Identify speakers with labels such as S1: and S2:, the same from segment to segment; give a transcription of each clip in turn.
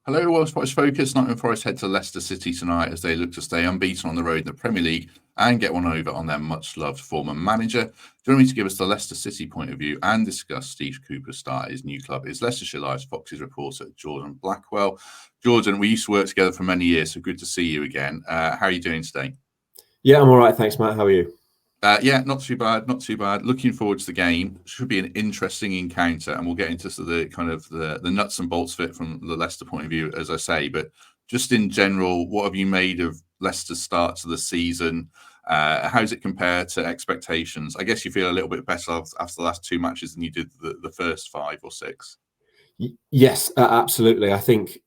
S1: Hello, World Sports Focus. Nottingham Forest head to Leicester City tonight as they look to stay unbeaten on the road in the Premier League and get one over on their much-loved former manager. Joining me to give us the Leicester City point of view and discuss Steve Cooper's start at his new club is Leicestershire Live's Foxes reporter, Jordan Blackwell. Jordan, we used to work together for many years, so good to see you again. How are you doing today?
S2: Yeah, I'm all right. Thanks, Matt. How are you?
S1: Yeah, not too bad, not too bad. Looking forward to the game. Should be an interesting encounter, and we'll get into the kind of the nuts and bolts of it from the Leicester point of view, as I say. But just in general, what have you made of Leicester's start to the season? How does it compare to expectations? I guess you feel a little bit better after the last two matches than you did the first 5 or 6.
S2: Yes, absolutely. I think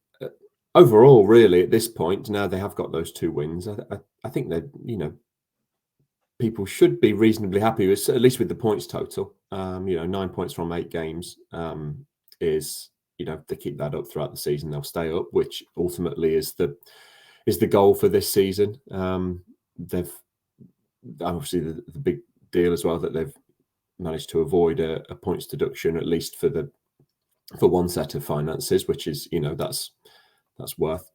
S2: overall, really, at this point, now they have got those 2 wins. I think that people should be reasonably happy with, at least with the points total. 9 points from 8 games is, if they keep that up throughout the season, they'll stay up, which ultimately is the goal for this season. They've obviously the big deal as well that they've managed to avoid a points deduction, at least for one set of finances, which is that's worth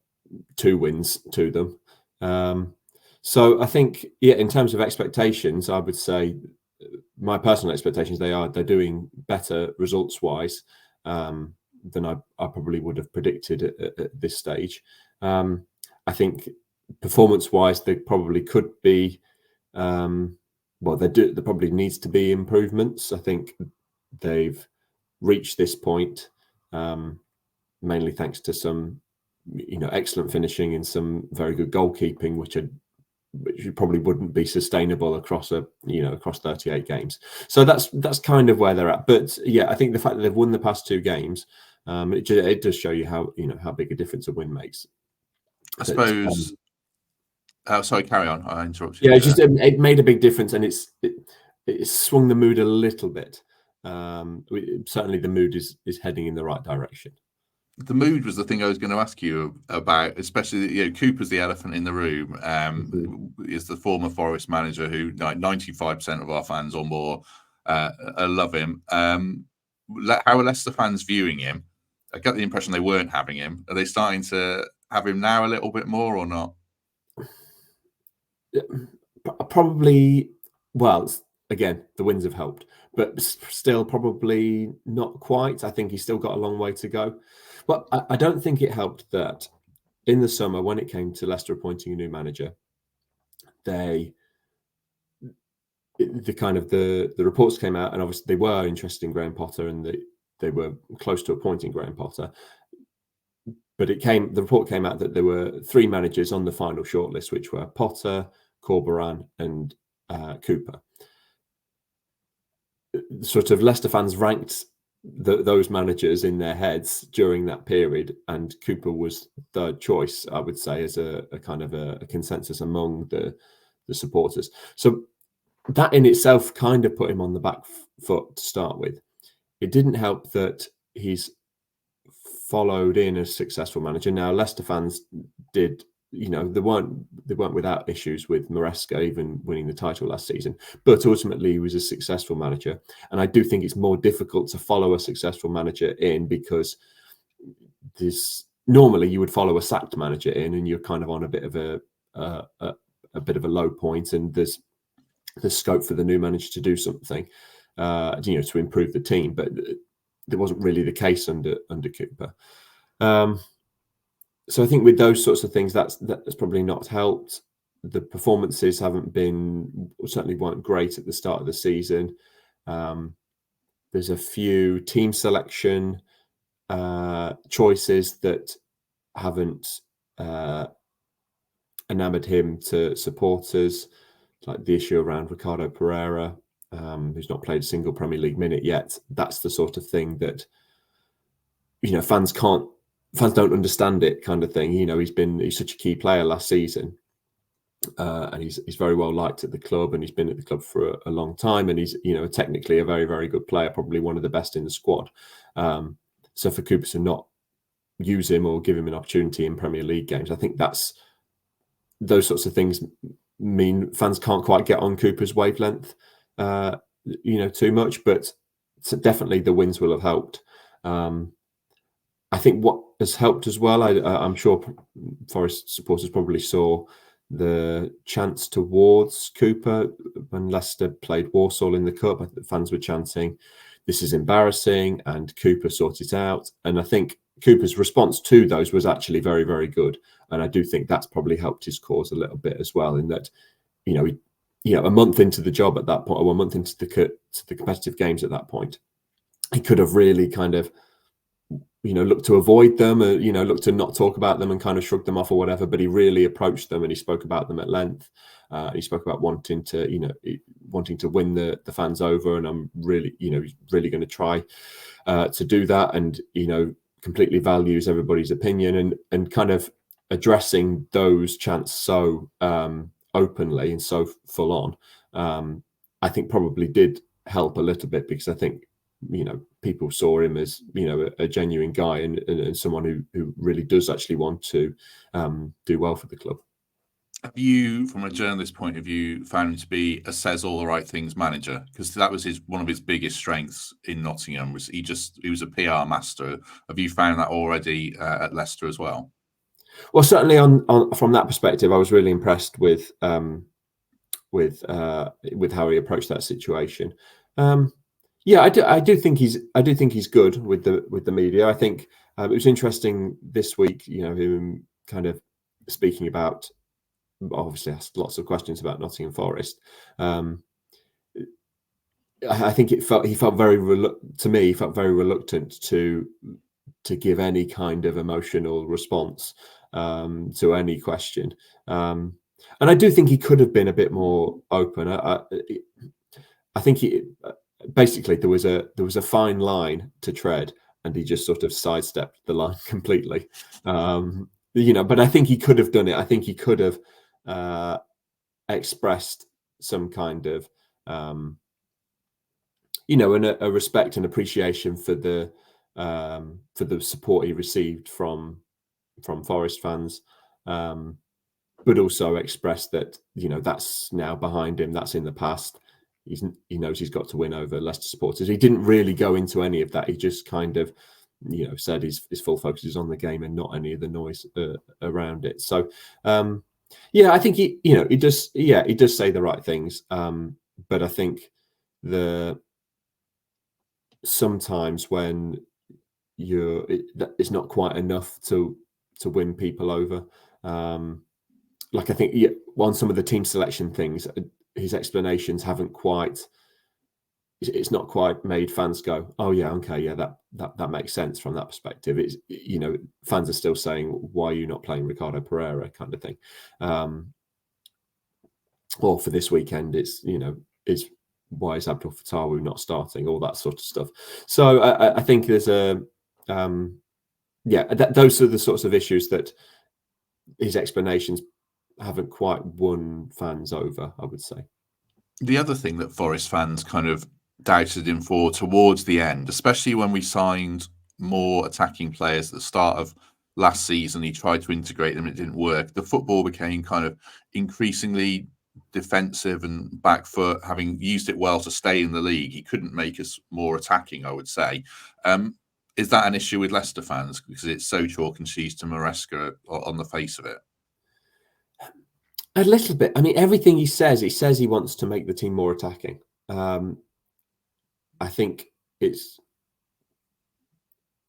S2: 2 wins to them. So I think, in terms of expectations, I would say my personal expectations, they're doing better results wise than I probably would have predicted at this stage. I think performance wise, they probably could be. There probably needs to be improvements. I think they've reached this point mainly thanks to some excellent finishing and some very good goalkeeping, which probably wouldn't be sustainable across 38 games. So that's kind of where they're at. But yeah, I think the fact that they've won the past 2 games, it does show you how big a difference a win makes.
S1: I suppose. Sorry, carry on. I interrupted you.
S2: Yeah, it made a big difference, and it swung the mood a little bit. Certainly, the mood is heading in the right direction.
S1: The mood was the thing I was going to ask you about, especially Cooper's the elephant in the room. Is the former Forest manager who 95% of our fans or more love him. How are Leicester fans viewing him? I get the impression they weren't having him. Are they starting to have him now a little bit more or not?
S2: Probably. Well, again, the wins have helped, but still probably not quite. I think he's still got a long way to go. But I don't think it helped that in the summer, when it came to Leicester appointing a new manager, the reports came out, and obviously they were interested in Graham Potter, and they were close to appointing Graham Potter. But the report came out that there were 3 managers on the final shortlist, which were Potter, Corberan, and Cooper. Sort of Leicester fans ranked those managers in their heads during that period, and Cooper was 3rd choice, I would say, as a kind of a consensus among the supporters. So that in itself kind of put him on the back foot to start with. It didn't help that he's followed in a successful manager. Now, Leicester fans did, they weren't without issues with Maresca even winning the title last season, but ultimately he was a successful manager. And I do think it's more difficult to follow a successful manager in, because normally you would follow a sacked manager in, and you're kind of on a bit of a low point, and there's scope for the new manager to do something, to improve the team. But that wasn't really the case under Cooper. So I think with those sorts of things, that's probably not helped. The performances certainly weren't great at the start of the season. There's a few team selection choices that haven't enamored him to supporters, like the issue around Ricardo Pereira, who's not played a single Premier League minute yet. That's the sort of thing that fans don't understand it, kind of thing. He's such a key player last season, and he's very well liked at the club, and he's been at the club for a long time, and he's technically a very, very good player, probably one of the best in the squad. So for Cooper to not use him or give him an opportunity in Premier League games, I think those sorts of things mean fans can't quite get on Cooper's wavelength too much. But definitely the wins will have helped. I think what has helped as well, I'm sure Forest supporters probably saw the chants towards Cooper when Leicester played Walsall in the Cup. I think the fans were chanting, "This is embarrassing," and Cooper sort it out. And I think Cooper's response to those was actually very, very good. And I do think that's probably helped his cause a little bit as well, in that, a month into the job at that point, or 1 month into the competitive games at that point, he could have really kind of, looked to avoid them, looked to not talk about them and kind of shrug them off or whatever. But he really approached them and he spoke about them at length. He spoke about wanting to win the fans over, and I'm really, he's really going to try to do that, and completely values everybody's opinion, and kind of addressing those chants so openly and so full on. I think probably did help a little bit, because I think people saw him as a genuine guy, and someone who really does actually want to do well for the club.
S1: Have you, from a journalist point of view, found him to be a says all the right things manager? Because that was one of his biggest strengths in Nottingham. Was he was a PR master? Have you found that already at Leicester as well?
S2: Well, certainly from that perspective, I was really impressed with how he approached that situation. Yeah, I do think he's good with the media. I think it was interesting this week, him kind of speaking about, obviously asked lots of questions about Nottingham Forest. I think he felt very reluctant to give any kind of emotional response to any question. And I do think he could have been a bit more open. I think basically there was a fine line to tread, and he just sort of sidestepped the line completely. But I think he could have done it. I think he could have expressed some kind of a respect and appreciation for the support he received from Forest fans, but also expressed that that's now behind him, that's in the past. He knows he's got to win over Leicester supporters. He didn't really go into any of that. He just kind of said his full focus is on the game and not any of the noise around it. So I think he does say the right things, but I think sometimes when it's not quite enough to win people over. Like I think on some of the team selection things, his explanations haven't quite. It's not quite made fans go, "Oh yeah, okay, yeah, that makes sense from that perspective." It's fans are still saying, "Why are you not playing Ricardo Pereira?" kind of thing. Or for this weekend, it's is why is Abdul Fatawu not starting? All that sort of stuff. So I think there's those are the sorts of issues that his explanations haven't quite won fans over, I would say.
S1: The other thing that Forest fans kind of doubted him for towards the end, especially when we signed more attacking players at the start of last season, he tried to integrate them, it didn't work. The football became kind of increasingly defensive and back foot, having used it well to stay in the league. He couldn't make us more attacking, I would say. Is that an issue with Leicester fans because it's so chalk and cheese to Maresca on the face of it?
S2: A little bit. I mean, everything he says he wants to make the team more attacking. I think it's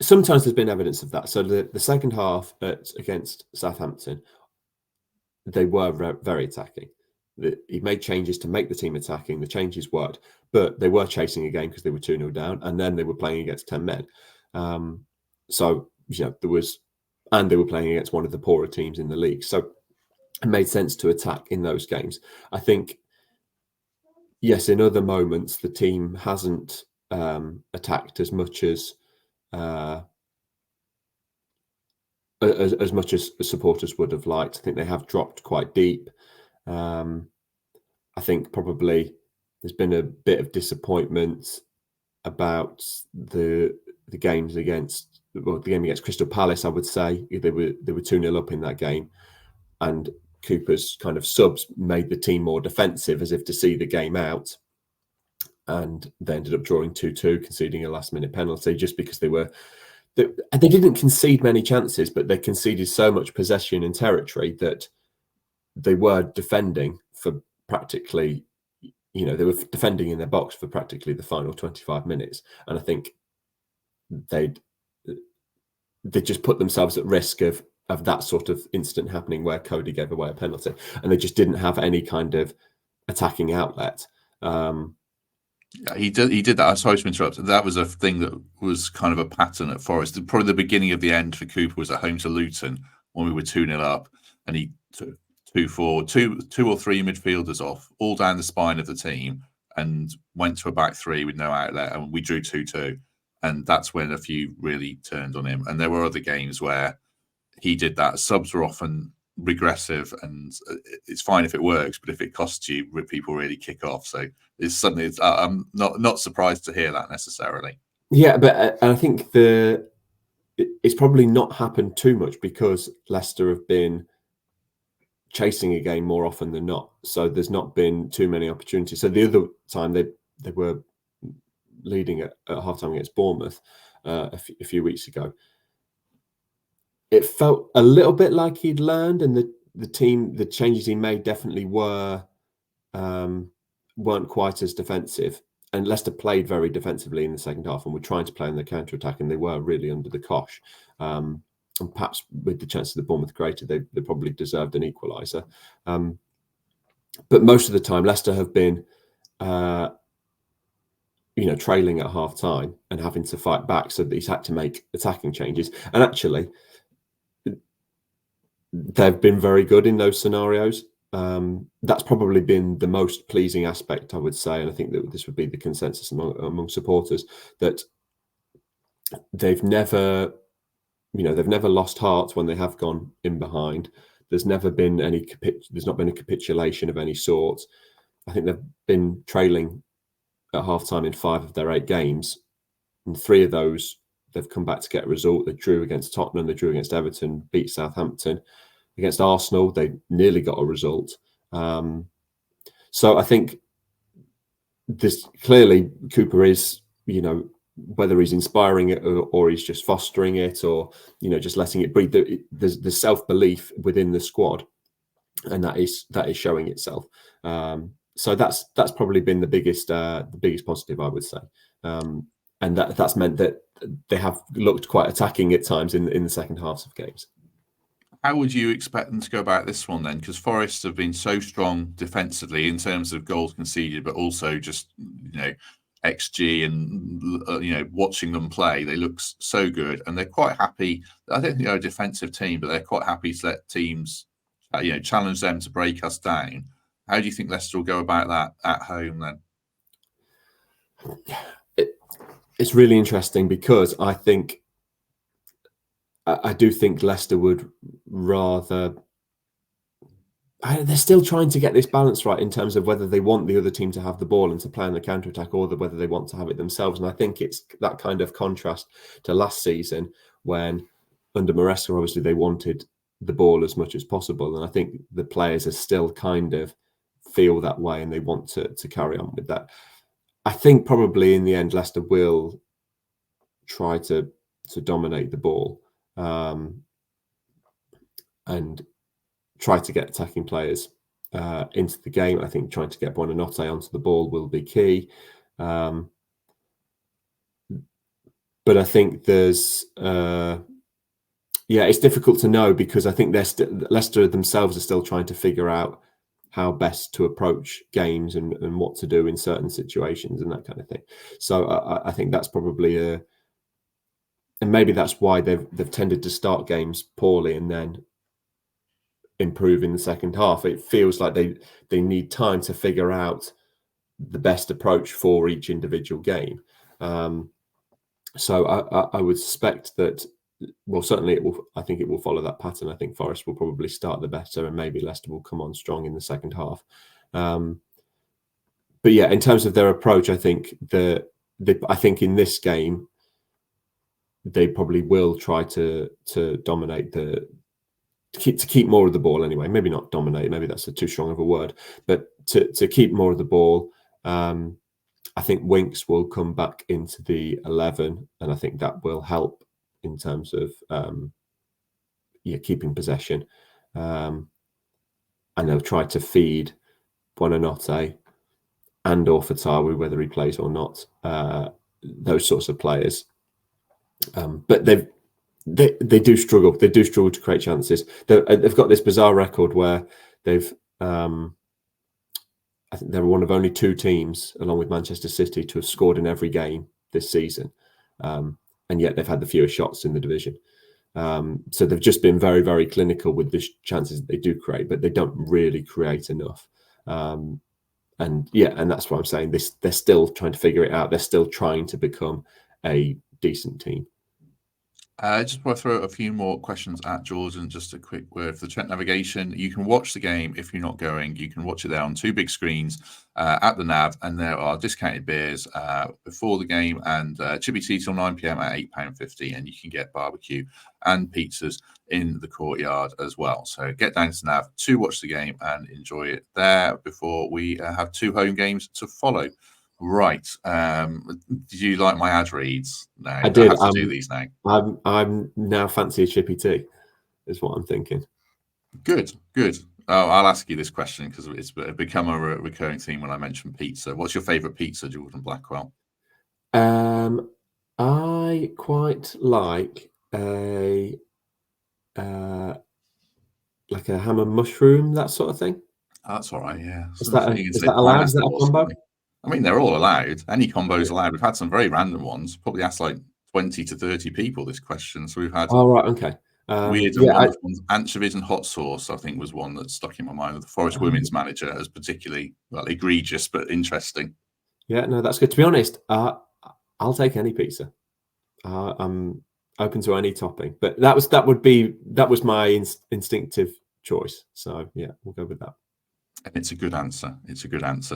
S2: sometimes there's been evidence of that. So the second half against Southampton, they were very attacking. He made changes to make the team attacking. The changes worked, but they were chasing a game because they were 2-0 down, and then they were playing against 10 men. So they were playing against one of the poorer teams in the league. So it made sense to attack in those games. I think, yes, in other moments the team hasn't attacked as much as supporters would have liked. I think they have dropped quite deep. I think probably there's been a bit of disappointment about the game against Crystal Palace. I would say they were 2-0 up in that game, and Cooper's kind of subs made the team more defensive as if to see the game out, and they ended up drawing 2-2, conceding a last-minute penalty just because they were they didn't concede many chances, but they conceded so much possession and territory that they were defending for practically, they were defending in their box for practically the final 25 minutes. And I think they just put themselves at risk of that sort of incident happening where Cody gave away a penalty, and they just didn't have any kind of attacking outlet.
S1: Yeah, he did that. I'm sorry to interrupt. That was a thing that was kind of a pattern at Forest. Probably the beginning of the end for Cooper was at home to Luton when we were 2-0 up, and he took two or three midfielders off, all down the spine of the team, and went to a back three with no outlet, and we drew 2-2. And that's when a few really turned on him. And there were other games where he did that. Subs were often regressive, and it's fine if it works, but if it costs you, people really kick off. So it's something I'm not surprised to hear that necessarily.
S2: Yeah, but I think it's probably not happened too much because Leicester have been chasing a game more often than not. So there's not been too many opportunities. So the other time they were leading at halftime against Bournemouth a few weeks ago, it felt a little bit like he'd learned, and the changes he made definitely weren't quite as defensive. And Leicester played very defensively in the second half and were trying to play in the counter-attack, and they were really under the cosh. And perhaps with the chances of Bournemouth greater, they probably deserved an equaliser. But most of the time, Leicester have been trailing at half time and having to fight back, so that he's had to make attacking changes. And actually, they've been very good in those scenarios. That's probably been the most pleasing aspect, I would say, and I think that this would be the consensus among supporters, that they've never lost heart when they have gone in behind. There's never been there's not been a capitulation of any sort. I think they've been trailing at half-time in 5 of their 8 games. In 3 of those, they've come back to get a result. They drew against Tottenham, they drew against Everton, beat Southampton. Against Arsenal, they nearly got a result. So I think this clearly Cooper is, whether he's inspiring it or he's just fostering it, or just letting it breathe. There's the self-belief within the squad, and that is showing itself. So that's probably been the biggest positive, I would say, and that's meant that they have looked quite attacking at times in the second halves of games.
S1: How would you expect them to go about this one then? Because Forest have been so strong defensively in terms of goals conceded, but also just XG and watching them play, they look so good, and they're quite happy. I don't think they're a defensive team, but they're quite happy to let teams challenge them to break us down. How do you think Leicester will go about that at home then?
S2: It's really interesting because I do think Leicester would rather. They're still trying to get this balance right in terms of whether they want the other team to have the ball and to play on the counter-attack, or whether they want to have it themselves. And I think it's that kind of contrast to last season when, under Maresca, obviously they wanted the ball as much as possible. And I think the players are still kind of feel that way, and they want to carry on with that. I think probably in the end, Leicester will try to dominate the ball. And try to get attacking players into the game. I think trying to get Buonanotte onto the ball will be key. But I think there's it's difficult to know, because I think Leicester themselves are still trying to figure out how best to approach games and what to do in certain situations and that kind of thing. So I think that's probably and maybe that's why they've tended to start games poorly and then improve in the second half. It feels like they need time to figure out the best approach for each individual game. So I would suspect that, well, certainly I think it will follow that pattern. I think Forest will probably start the better, and maybe Leicester will come on strong in the second half. But yeah, in terms of their approach, I think I think in this game they probably will try to dominate to keep more of the ball anyway. Maybe not dominate, maybe that's too strong of a word, but to keep more of the ball. I think Winks will come back into the 11, and I think that will help in terms of keeping possession, and they'll try to feed Buonanotte and or Fatawu, whether he plays or not, those sorts of players. But they do struggle. They do struggle to create chances. They've got this bizarre record where they've. I think they're one of only 2 teams, along with Manchester City, to have scored in every game this season, and yet they've had the fewest shots in the division. So they've just been very, very clinical with the chances that they do create, but they don't really create enough. And that's what I'm saying. They're still trying to figure it out. They're still trying to become a decent team.
S1: Just want to throw a few more questions at Jordan. Just a quick word for the Trent navigation. You can watch the game if you're not going. You can watch it there on 2 big screens at the nav, and there are discounted beers before the game and chippy tea till 9 p.m. at £8.50, and you can get barbecue and pizzas in the courtyard as well. So get down to the nav to watch the game and enjoy it there before we have 2 home games to follow. Right. Did you like my ad reads? No,
S2: I did.
S1: have to do these now.
S2: I'm now fancy a chippy tea, is what I'm thinking.
S1: Good. Oh, I'll ask you this question because it's become a recurring theme when I mention pizza. What's your favourite pizza, Jordan Blackwell?
S2: I quite like a like a ham and mushroom, that sort of thing.
S1: That's all right. Yeah.
S2: Is that allowed? Is that a combo?
S1: I mean, they're all allowed. Any combo is allowed. We've had some very random ones. Probably asked like 20 to 30 people this question. So we've had
S2: okay.
S1: Weird and wonderful ones. Anchovies and hot sauce, I think, was one that stuck in my mind. The Forest women's manager as particularly egregious but interesting.
S2: Yeah, no, that's good. To be honest, I'll take any pizza. I'm open to any topping, but that was my instinctive choice. So yeah, we'll go with that.
S1: And it's a good answer.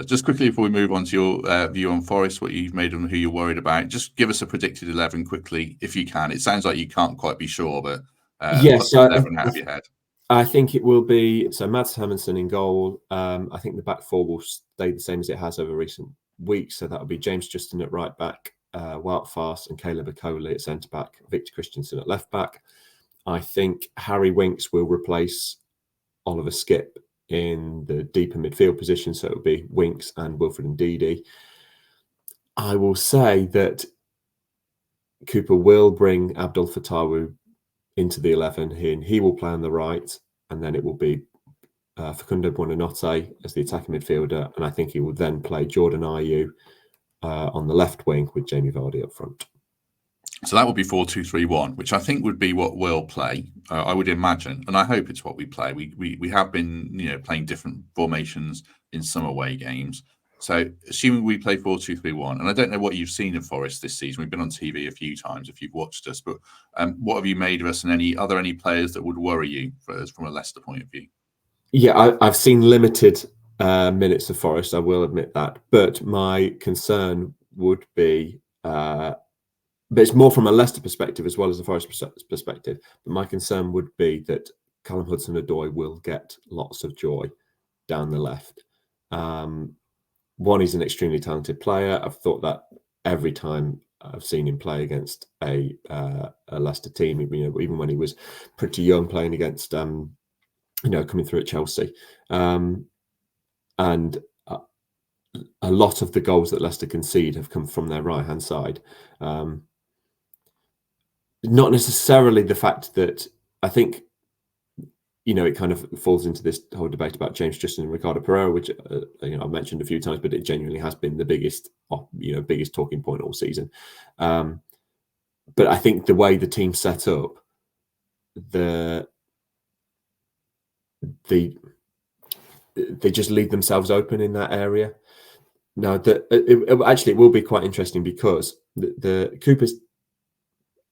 S1: Just quickly before we move on to your view on Forest, what you've made and who you're worried about, just give us a predicted 11 quickly if you can. It sounds like you can't quite be sure, but
S2: yes,
S1: put 11 out of your head.
S2: I think it will be Mads Hermansen in goal. I think the back 4 will stay the same as it has over recent weeks. So that'll be James Justin at right back, Wout Faes and Caleb Akoli at centre back, Victor Christensen at left back. I think Harry Winks will replace Oliver Skipp in the deeper midfield position, so it'll be Winks and Wilfred Ndidi. I will say that Cooper will bring Abdul Fatawu into the 11. He will play on the right, and then it will be Facundo Buonanotte as the attacking midfielder, and I think he will then play Jordan Ayew on the left wing with Jamie Vardy up front.
S1: So that would be 4-2-3-1, which I think would be what we'll play. I would imagine, and I hope it's what we play. We have been playing different formations in some away games. So assuming we play 4-2-3-1, and I don't know what you've seen of Forest this season. We've been on TV a few times if you've watched us, but what have you made of us? And are there any players that would worry you from a Leicester point of view?
S2: Yeah, I've seen limited minutes of Forest. I will admit that, but my concern would be. But it's more from a Leicester perspective as well as a Forest perspective. But my concern would be that Callum Hudson-Odoi will get lots of joy down the left. One, he's an extremely talented player. I've thought that every time I've seen him play against a Leicester team, even when he was pretty young, playing against, coming through at Chelsea. And a lot of the goals that Leicester concede have come from their right-hand side. Not necessarily the fact that I think, it kind of falls into this whole debate about James Justin and Ricardo Pereira, which I've mentioned a few times, but it genuinely has been the biggest talking point all season. But I think the way the team set up, they just leave themselves open in that area. Now, it will be quite interesting because the Cooper's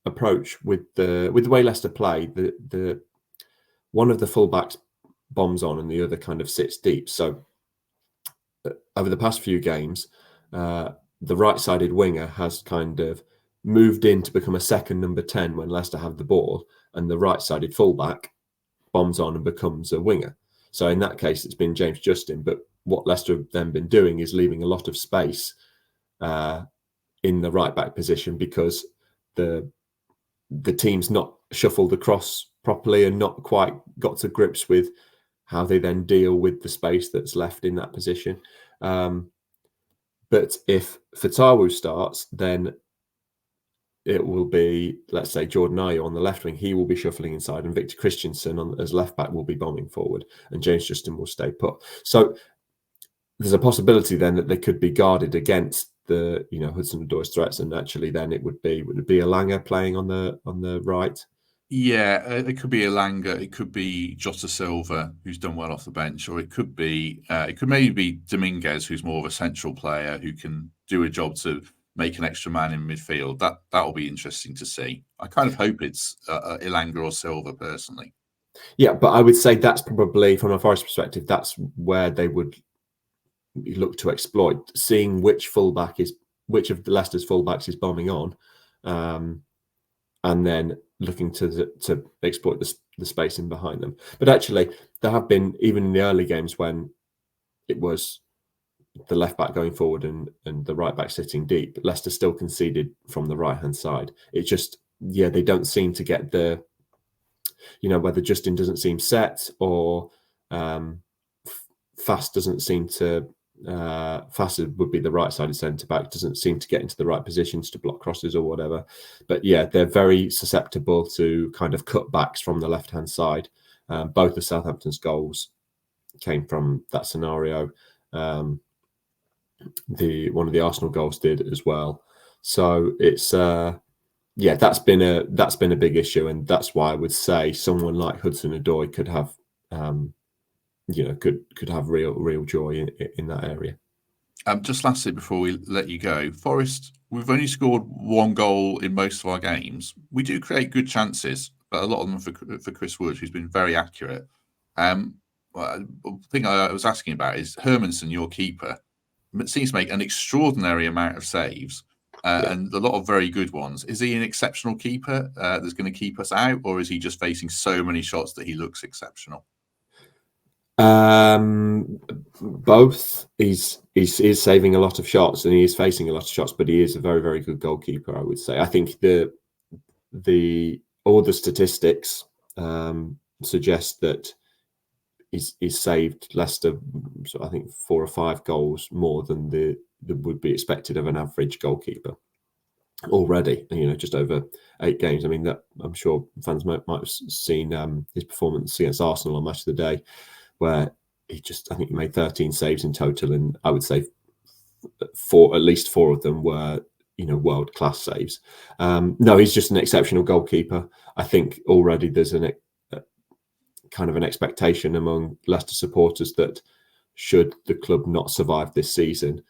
S2: approach with the way Leicester play, the one of the fullbacks bombs on and the other kind of sits deep. So over the past few games, the right-sided winger has kind of moved in to become a second number 10 when Leicester have the ball, and the right-sided fullback bombs on and becomes a winger. So in that case, it's been James Justin. But what Leicester have then been doing is leaving a lot of space in the right-back position because the the team's not shuffled across properly and not quite got to grips with how they then deal with the space that's left in that position. But if Fatawu starts, then it will be, let's say, Jordan Ayew on the left wing. He will be shuffling inside, and Victor Christensen as left back will be bombing forward, and James Justin will stay put. So there's a possibility then that they could be guarded against the Hudson-Odoi's threats, and actually then would it be Elanga playing on the right?
S1: Yeah, it could be Elanga, it could be Jota Silva, who's done well off the bench, or it could maybe be Dominguez, who's more of a central player who can do a job to make an extra man in midfield. That'll be interesting to see. I kind of hope it's Elanga or Silva personally.
S2: Yeah, but I would say that's probably, from a Forest perspective, that's where they would look to exploit, seeing which of Leicester's fullbacks is bombing on, and then looking to exploit the space in behind them. But actually, there have been, even in the early games when it was the left back going forward and the right back sitting deep, Leicester still conceded from the right hand side. It just, they don't seem to get the, whether Justin doesn't seem set or Fast doesn't seem to. Fast would be the right-sided centre back, doesn't seem to get into the right positions to block crosses or whatever. But yeah, they're very susceptible to kind of cutbacks from the left-hand side. Both of Southampton's goals came from that scenario. One of the Arsenal goals did as well. So it's that's been a big issue, and that's why I would say someone like Hudson-Odoi could have. Could have real joy in that area.
S1: Just lastly, before we let you go, Forest, we've only scored one goal in most of our games. We do create good chances, but a lot of them for Chris Wood, who's been very accurate. The thing I was asking about is Hermansen, your keeper, seems to make an extraordinary amount of saves and a lot of very good ones. Is he an exceptional keeper that's going to keep us out, or is he just facing so many shots that he looks exceptional?
S2: Both. He's saving a lot of shots and he is facing a lot of shots, but he is a very, very good goalkeeper, I would say. I think all the statistics suggest that he's saved Leicester, so I think 4 or 5 goals more than would be expected of an average goalkeeper already. Just over 8 games. I mean, that I'm sure fans might have seen his performance against Arsenal on Match of the Day, where I think he made 13 saves in total, and I would say at least 4 of them were, world-class saves. No, he's just an exceptional goalkeeper. I think already there's kind of an expectation among Leicester supporters that should the club not survive this season,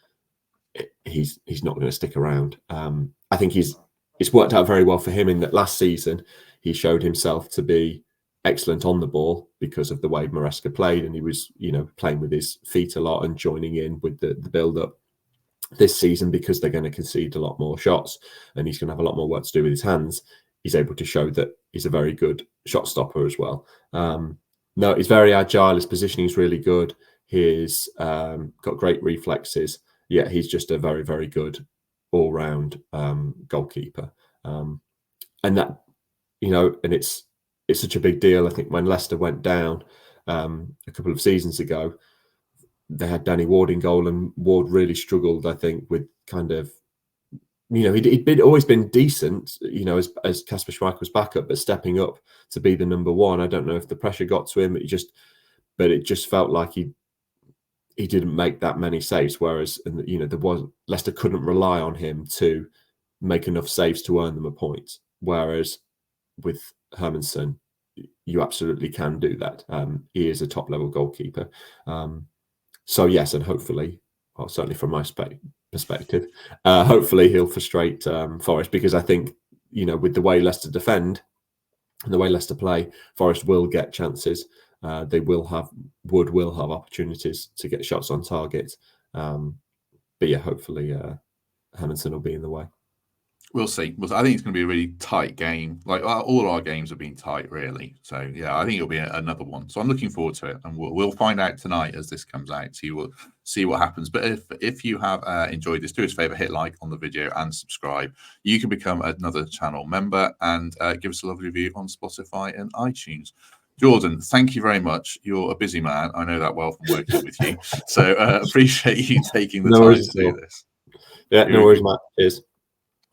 S2: he's not going to stick around. I think it's worked out very well for him in that last season he showed himself to be excellent on the ball because of the way Maresca played, and he was playing with his feet a lot and joining in with the build-up. This season, because they're going to concede a lot more shots and he's going to have a lot more work to do with his hands, he's able to show that he's a very good shot stopper as well. No, he's very agile, his positioning is really good, he's got great reflexes. Yeah, he's just a very, very good all-round goalkeeper. And that, and it's such a big deal. I think when Leicester went down a couple of seasons ago, they had Danny Ward in goal, and Ward really struggled, I think, with kind of, he'd always been decent, as Kasper Schmeichel's backup, but stepping up to be the number one. I don't know if the pressure got to him, but it just felt like he didn't make that many saves. Whereas, Leicester couldn't rely on him to make enough saves to earn them a point. Whereas with Hermansen, you absolutely can do that. He is a top level goalkeeper. So yes, and hopefully, well, certainly from my perspective, hopefully he'll frustrate Forest, because I think, with the way Leicester defend and the way Leicester play, Forest will get chances. Wood will have opportunities to get shots on target. But yeah, hopefully Hermansen will be in the way.
S1: We'll see. I think it's going to be a really tight game. Like all our games have been tight, really. So yeah, I think it'll be another one. So I'm looking forward to it, and we'll find out tonight as this comes out. So you will see what happens. But if you have enjoyed this, do us a favor, hit like on the video and subscribe. You can become another channel member and give us a lovely review on Spotify and iTunes. Jordan, thank you very much. You're a busy man. I know that well from working with you. So appreciate you taking the time to do this.
S2: Yeah, no worries, Matt. Cheers.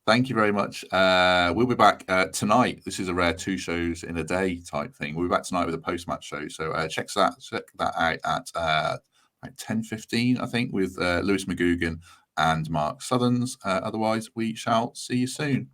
S1: Thank you very much. We'll be back tonight. This is a rare 2 shows in a day type thing. We'll be back tonight with a post-match show. So check that out at 10:15, I think, with Lewis McGugan and Mark Southerns. Otherwise, we shall see you soon.